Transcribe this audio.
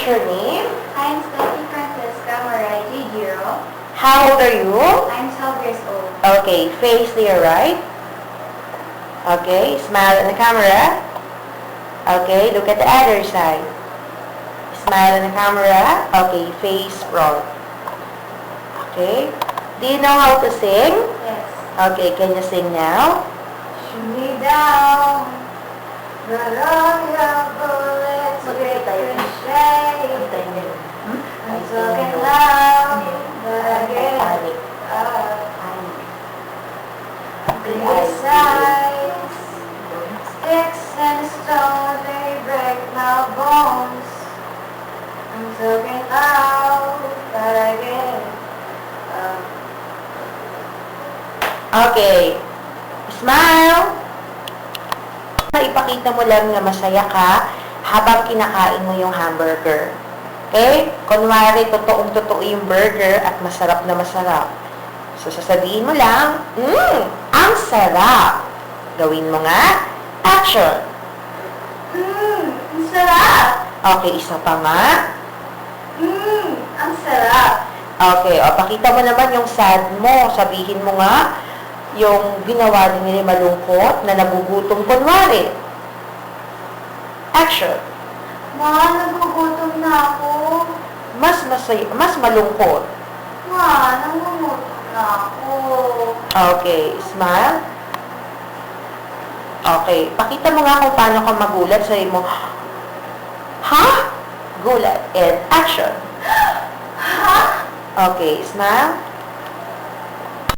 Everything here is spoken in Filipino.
What's your name? I'm Stephanie Francesca Maray Giro. How old are you? I'm 12 years old. Okay, face to your right. Okay, smile in the camera. Okay, look at the other side. Smile in the camera. Okay, face front. Okay. Do you know how to sing? Yes. Okay, can you sing now? Shoot me down, but all your bullets ricochet. I'm talking loud, but I get criticize. Sticks and stones, they break my bones. I'm talking loud, but I get Okay. Smile. Ipakita mo lang na masaya ka habang kinakain mo yung hamburger. Okay? Kunwari, totoong-totoo yung burger at masarap na masarap. So, sasabihin mo lang, ang sarap. Gawin mo nga. Action. ang sarap! Okay, isa pa nga. Ang sarap! Okay, o, pakita mo naman yung sad mo. Sabihin mo nga, yung ginawa din nila malungkot na nagugutom kunwari. Action. Ma, nagugutom na ako. Mas malungkot. Ma, nagugutom na ako. Okay, smile. Okay, pakita mo nga kung paano ka magulat. Sabi mo, ha? Gulat. And action. Ha? Okay, smile.